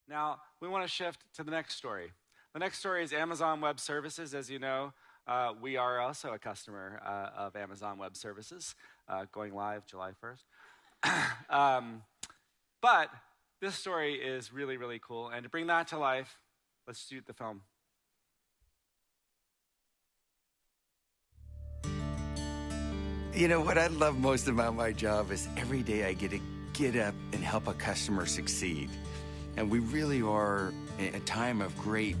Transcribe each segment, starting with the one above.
Now, we want to shift to the next story. The next story is Amazon Web Services. As you know, we are also a customer of Amazon Web Services, going live July 1st. But this story is really, really cool. And to bring that to life, let's shoot the film. You know, what I love most about my job is every day I get to get up and help a customer succeed. And we really are in a time of great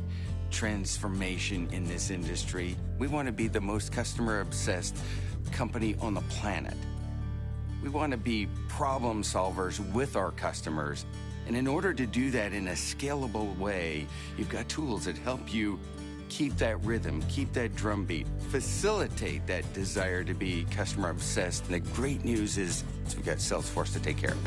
transformation in this industry. We want to be the most customer-obsessed company on the planet. We want to be problem solvers with our customers. And in order to do that in a scalable way, you've got tools that help you keep that rhythm, keep that drumbeat, facilitate that desire to be customer obsessed. And the great news is we've got Salesforce to take care of.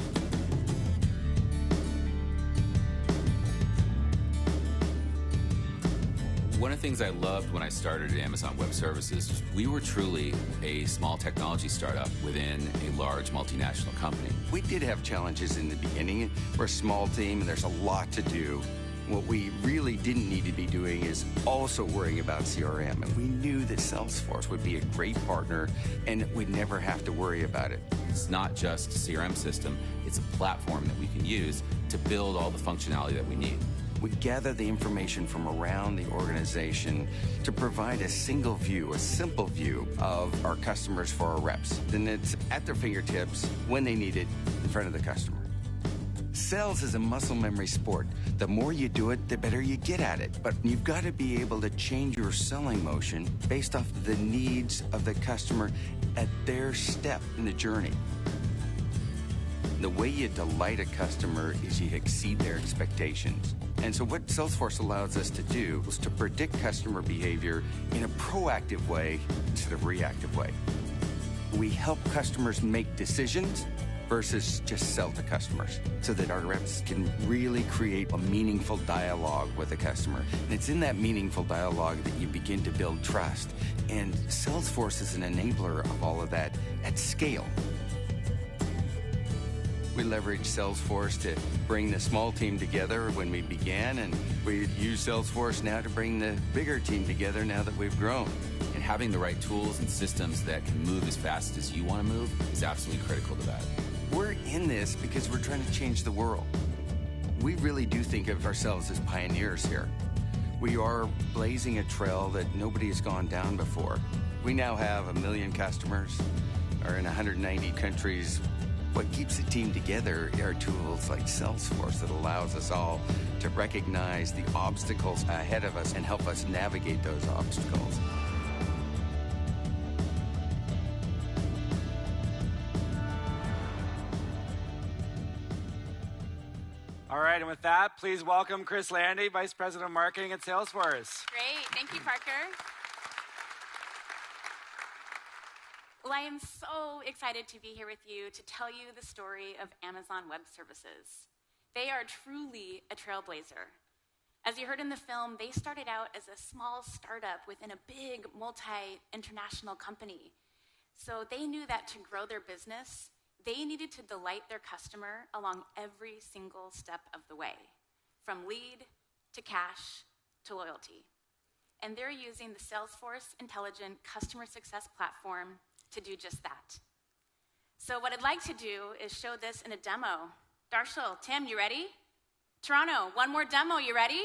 One of the things I loved when I started at Amazon Web Services, we were truly a small technology startup within a large multinational company. We did have challenges in the beginning. We're a small team and there's a lot to do. What we really didn't need to be doing is also worrying about CRM. And we knew that Salesforce would be a great partner and we'd never have to worry about it. It's not just a CRM system, it's a platform that we can use to build all the functionality that we need. We gather the information from around the organization to provide a single view, a simple view of our customers for our reps. Then it's at their fingertips when they need it in front of the customer. Sales is a muscle memory sport. The more you do it, the better you get at it. But you've got to be able to change your selling motion based off the needs of the customer at their step in the journey. The way you delight a customer is you exceed their expectations. And so what Salesforce allows us to do is to predict customer behavior in a proactive way instead of reactive way. We help customers make decisions versus just sell to customers so that our reps can really create a meaningful dialogue with the customer. And it's in that meaningful dialogue that you begin to build trust. And Salesforce is an enabler of all of that at scale. We leveraged Salesforce to bring the small team together when we began, and we use Salesforce now to bring the bigger team together now that we've grown. And having the right tools and systems that can move as fast as you want to move is absolutely critical to that. We're in this because we're trying to change the world. We really do think of ourselves as pioneers here. We are blazing a trail that nobody has gone down before. We now have 1 million customers, are in 190 countries. What keeps the team together are tools like Salesforce that allows us all to recognize the obstacles ahead of us and help us navigate those obstacles. All right, and with that, please welcome Chris Landy, Vice President of Marketing at Salesforce. Great, thank you, Parker. Well, I am so excited to be here with you to tell you the story of Amazon Web Services. They are truly a trailblazer. As you heard in the film, they started out as a small startup within a big multi-international company. So they knew that to grow their business, they needed to delight their customer along every single step of the way, from lead to cash to loyalty. And they're using the Salesforce Intelligent Customer Success Platform to do just that. So what I'd like to do is show this in a demo. Darshil, Tim, you ready? Toronto, one more demo, you ready?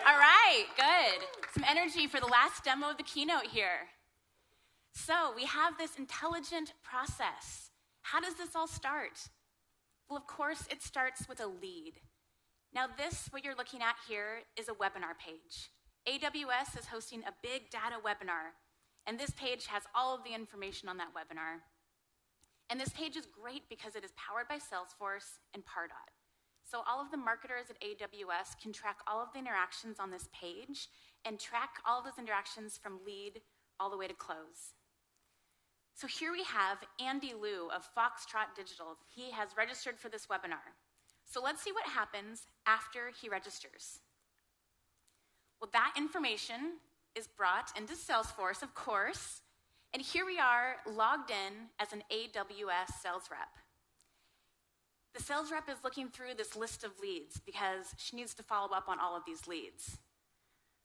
All right, good. Some energy for the last demo of the keynote here. So we have this intelligent process. How does this all start? Well, of course, it starts with a lead. Now this, what you're looking at here, is a webinar page. AWS is hosting a big data webinar. And this page has all of the information on that webinar. And this page is great because it is powered by Salesforce and Pardot. So all of the marketers at AWS can track all of the interactions on this page and track all of those interactions from lead all the way to close. So here we have Andy Liu of Foxtrot Digital. He has registered for this webinar. So let's see what happens after he registers. Well, that information is brought into Salesforce, of course, and here we are logged in as an AWS sales rep. The sales rep is looking through this list of leads because she needs to follow up on all of these leads.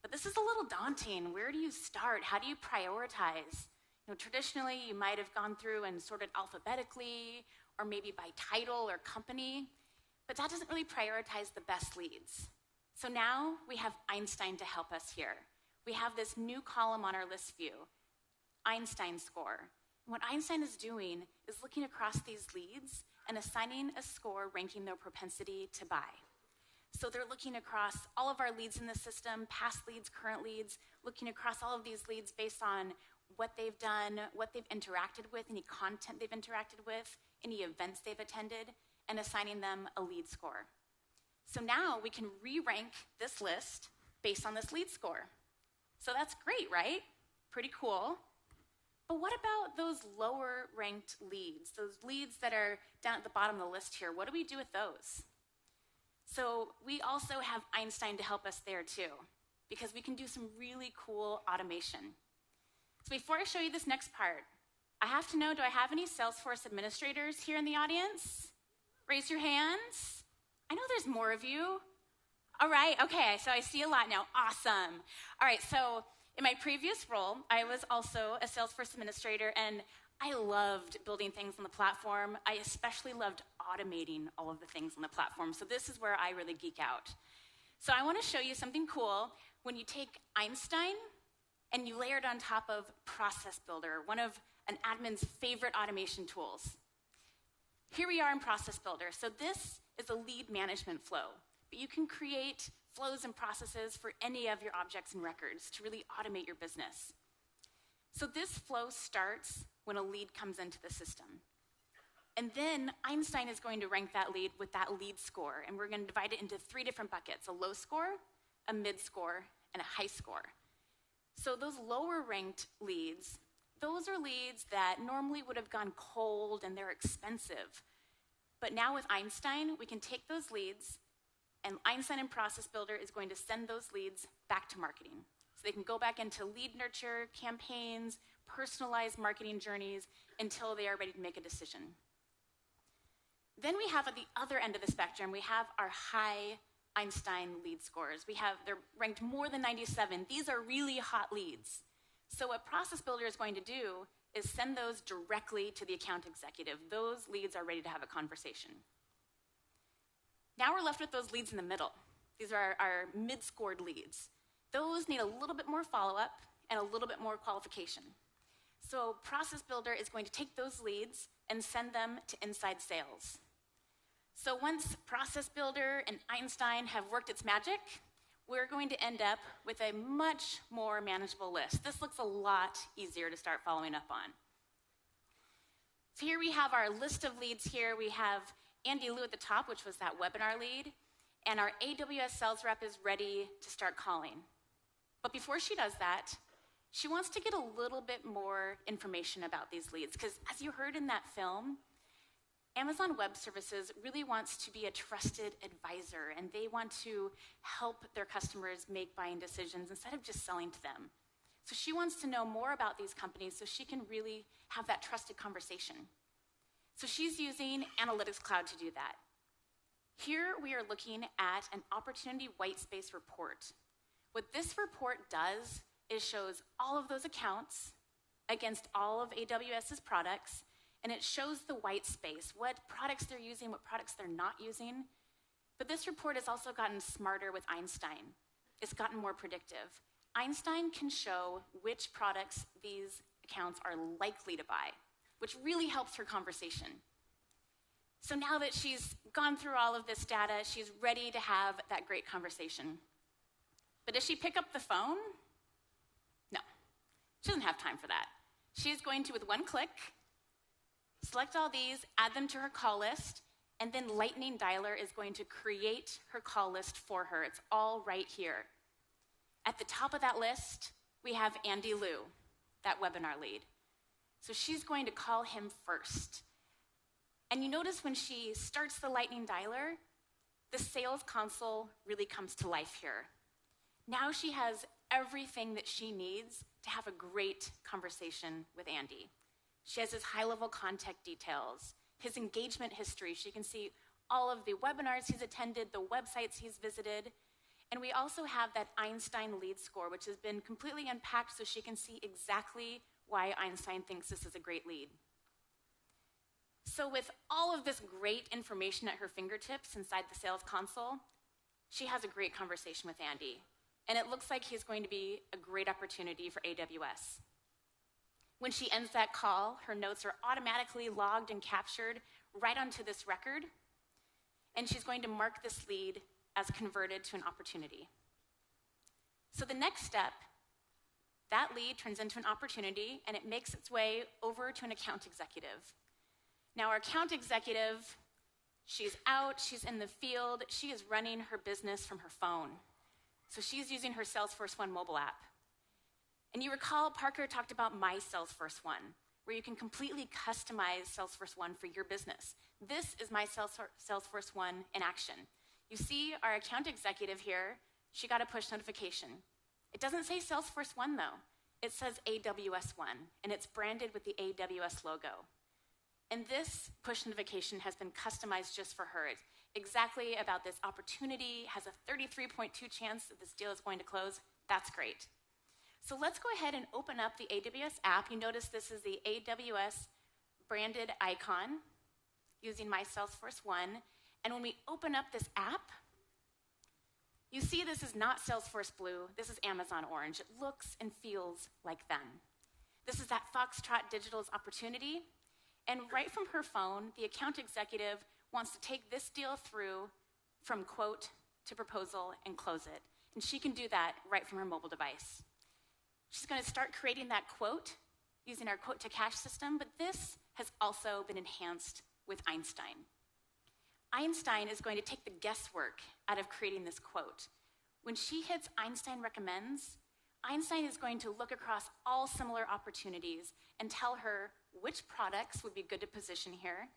But this is a little daunting. Where do you start? How do you prioritize? Traditionally, you might have gone through and sorted alphabetically, or maybe by title or company, but that doesn't really prioritize the best leads. So now we have Einstein to help us here. We have this new column on our list view, Einstein score. And what Einstein is doing is looking across these leads and assigning a score ranking their propensity to buy. So they're looking across all of our leads in the system, past leads, current leads, looking across all of these leads based on what they've done, what they've interacted with, any content they've interacted with, any events they've attended, and assigning them a lead score. So now we can re-rank this list based on this lead score. So that's great, right? Pretty cool. But what about those lower ranked leads, those leads that are down at the bottom of the list here? What do we do with those? So we also have Einstein to help us there too, because we can do some really cool automation. So before I show you this next part, I have to know, do I have any Salesforce administrators here in the audience? Raise your hands. I know there's more of you. All right, okay, so I see a lot now. Awesome. All right, so in my previous role, I was also a Salesforce administrator, and I loved building things on the platform. I especially loved automating all of the things on the platform. So this is where I really geek out. So I want to show you something cool. When you take Einstein and you layer it on top of Process Builder, one of an admin's favorite automation tools. Here we are in Process Builder. So this is a lead management flow, but you can create flows and processes for any of your objects and records to really automate your business. So this flow starts when a lead comes into the system. And then Einstein is going to rank that lead with that lead score, and we're going to divide it into 3 different buckets: a low score, a mid score, and a high score. So those lower ranked leads, those are leads that normally would have gone cold and they're expensive. But now with Einstein, we can take those leads, and Einstein in Process Builder is going to send those leads back to marketing. So they can go back into lead nurture, campaigns, personalized marketing journeys until they are ready to make a decision. Then we have at the other end of the spectrum, we have our high Einstein lead scores. They're ranked more than 97. These are really hot leads. So what Process Builder is going to do is send those directly to the account executive. Those leads are ready to have a conversation. Now we're left with those leads in the middle. These are our mid-scored leads. Those need a little bit more follow-up and a little bit more qualification. So Process Builder is going to take those leads and send them to inside sales. So once Process Builder and Einstein have worked its magic, we're going to end up with a much more manageable list. This looks a lot easier to start following up on. So here we have our list of leads here. We have Andy Liu at the top, which was that webinar lead, and our AWS sales rep is ready to start calling. But before she does that, she wants to get a little bit more information about these leads, because as you heard in that film, Amazon Web Services really wants to be a trusted advisor, and they want to help their customers make buying decisions instead of just selling to them. So she wants to know more about these companies so she can really have that trusted conversation. So she's using Analytics Cloud to do that. Here we are looking at an opportunity white space report. What this report does is shows all of those accounts against all of AWS's products, and it shows the white space, what products they're using, what products they're not using. But this report has also gotten smarter with Einstein. It's gotten more predictive. Einstein can show which products these accounts are likely to buy, which really helps her conversation. So now that she's gone through all of this data, she's ready to have that great conversation. But does she pick up the phone? No, she doesn't have time for that. She's going to, with one click, select all these, add them to her call list, and then Lightning Dialer is going to create her call list for her. It's all right here. At the top of that list, we have Andy Liu, that webinar lead. So she's going to call him first. And you notice when she starts the Lightning Dialer, the sales console really comes to life here. Now she has everything that she needs to have a great conversation with Andy. She has his high-level contact details, his engagement history. She can see all of the webinars he's attended, the websites he's visited. And we also have that Einstein lead score, which has been completely unpacked so she can see exactly why Einstein thinks this is a great lead. So with all of this great information at her fingertips inside the sales console, she has a great conversation with Andy. And it looks like he's going to be a great opportunity for AWS. When she ends that call, her notes are automatically logged and captured right onto this record, and she's going to mark this lead as converted to an opportunity. So the next step, that lead turns into an opportunity, and it makes its way over to an account executive. Now, our account executive, she's out, she's in the field, she is running her business from her phone. So she's using her Salesforce One mobile app. And you recall Parker talked about My Salesforce One, where you can completely customize Salesforce One for your business. This is My Salesforce One in action. You see our account executive here, she got a push notification. It doesn't say Salesforce One though. It says AWS One, and it's branded with the AWS logo. And this push notification has been customized just for her. It's exactly about this opportunity, has a 33.2 chance that this deal is going to close. That's great. So let's go ahead and open up the AWS app. You notice this is the AWS branded icon using My Salesforce One. And when we open up this app, you see this is not Salesforce Blue, this is Amazon Orange. It looks and feels like them. This is that Foxtrot Digital's opportunity. And right from her phone, the account executive wants to take this deal through from quote to proposal and close it. And she can do that right from her mobile device. She's going to start creating that quote using our quote to cash system, but this has also been enhanced with Einstein. Einstein is going to take the guesswork out of creating this quote. When she hits Einstein recommends, Einstein is going to look across all similar opportunities and tell her which products would be good to position here,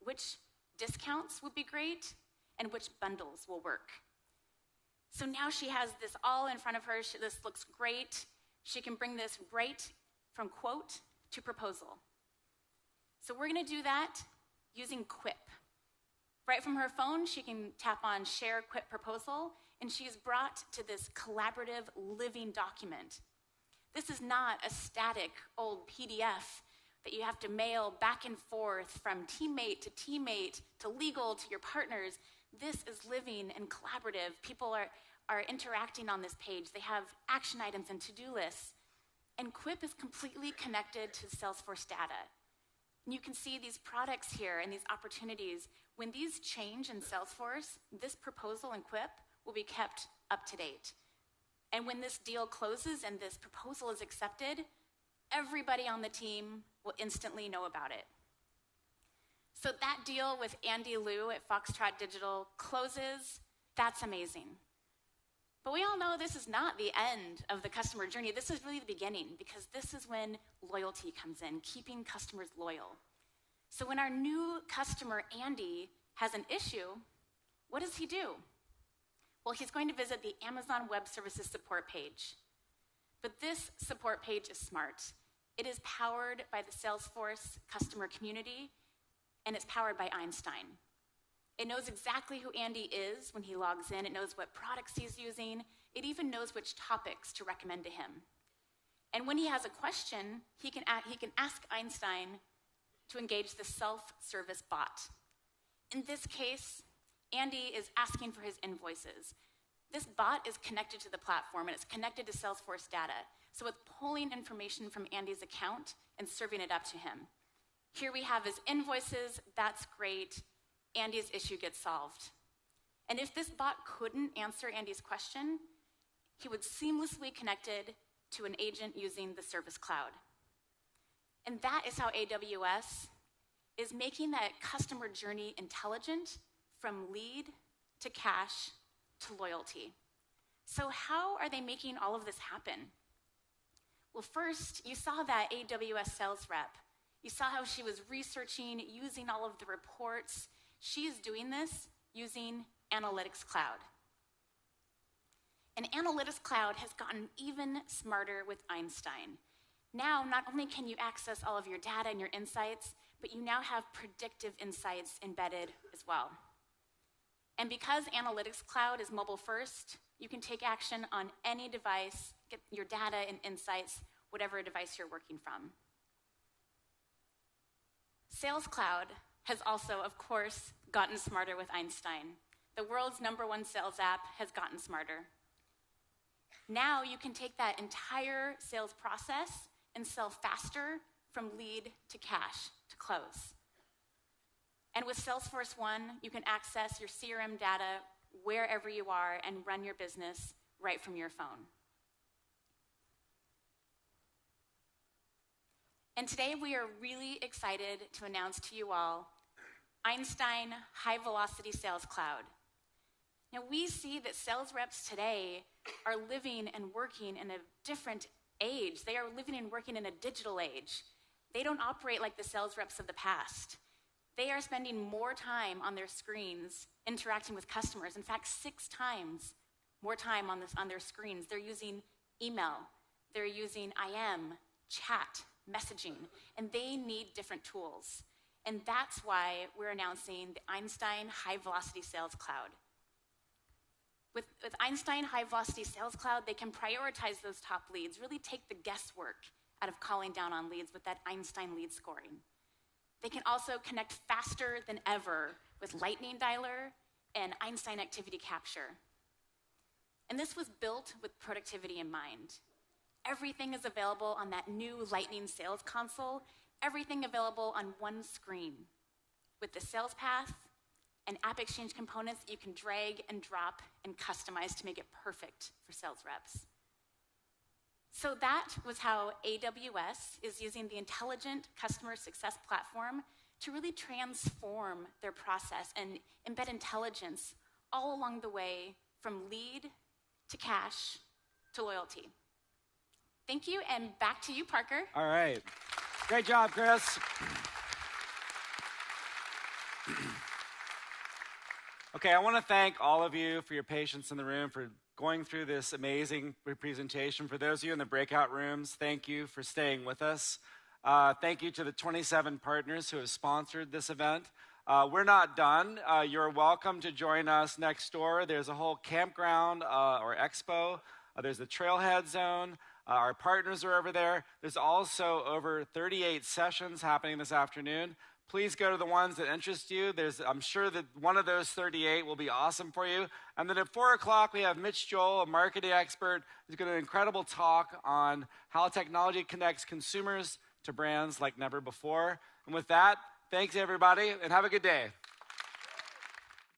which discounts would be great, and which bundles will work. So now she has this all in front of her. This looks great. She can bring this right from quote to proposal. So we're going to do that using Quip. Right from her phone, she can tap on Share Quip Proposal, and she is brought to this collaborative living document. This is not a static old PDF that you have to mail back and forth from teammate to legal to your partners. This is living and collaborative. People are interacting on this page. They have action items and to-do lists. And Quip is completely connected to Salesforce data. And you can see these products here and these opportunities. When these change in Salesforce, this proposal in Quip will be kept up to date. And when this deal closes and this proposal is accepted, everybody on the team will instantly know about it. So that deal with Andy Liu at Foxtrot Digital closes. That's amazing. But we all know this is not the end of the customer journey. This is really the beginning, because this is when loyalty comes in, keeping customers loyal. So when our new customer, Andy, has an issue, what does he do? Well, he's going to visit the Amazon Web Services support page. But this support page is smart. It is powered by the Salesforce customer community, and it's powered by Einstein. It knows exactly who Andy is when he logs in. It knows what products he's using. It even knows which topics to recommend to him. And when he has a question, he can ask Einstein to engage the self-service bot. In this case, Andy is asking for his invoices. This bot is connected to the platform, and it's connected to Salesforce data. So it's pulling information from Andy's account and serving it up to him. Here we have his invoices. That's great. Andy's issue gets solved. And if this bot couldn't answer Andy's question, he would seamlessly connect it to an agent using the Service Cloud. And that is how AWS is making that customer journey intelligent, from lead to cash to loyalty. So how are they making all of this happen? Well, first, you saw that AWS sales rep. You saw how she was researching, using all of the reports. She is doing this using Analytics Cloud. And Analytics Cloud has gotten even smarter with Einstein. Now, not only can you access all of your data and your insights, but you now have predictive insights embedded as well. And because Analytics Cloud is mobile first, you can take action on any device, get your data and insights, whatever device you're working from. Sales Cloud has also, of course, gotten smarter with Einstein. The world's #1 sales app has gotten smarter. Now you can take that entire sales process and sell faster from lead to cash to close. And with Salesforce One, you can access your CRM data wherever you are and run your business right from your phone. And today we are really excited to announce to you all Einstein High Velocity Sales Cloud. Now we see that sales reps today are living and working in a different age. They are living and working in a digital age. They don't operate like the sales reps of the past. They are spending more time on their screens interacting with customers. In fact, 6 times more time on their screens. They're using email, they're using IM, chat, messaging, and they need different tools. And that's why we're announcing the Einstein High Velocity Sales Cloud. With Einstein High Velocity Sales Cloud, they can prioritize those top leads, really take the guesswork out of calling down on leads with that Einstein lead scoring. They can also connect faster than ever with Lightning Dialer and Einstein Activity Capture. And this was built with productivity in mind. Everything is available on that new Lightning Sales Console, everything available on one screen with the sales path and App Exchange components that you can drag and drop and customize to make it perfect for sales reps. So that was how AWS is using the intelligent customer success platform to really transform their process and embed intelligence all along the way from lead to cash to loyalty. Thank you, and back to you, Parker. All right. Great job, Chris. Okay, I want to thank all of you for your patience in the room, for going through this amazing presentation. For those of you in the breakout rooms, thank you for staying with us. Thank you to the 27 partners who have sponsored this event. We're not done. You're welcome to join us next door. There's a whole campground or expo. There's the Trailhead Zone. Our partners are over there. There's also over 38 sessions happening this afternoon. Please go to the ones that interest you. I'm sure that one of those 38 will be awesome for you. And then at 4 o'clock, we have Mitch Joel, a marketing expert, who's going to do an incredible talk on how technology connects consumers to brands like never before. And with that, thanks, everybody, and have a good day.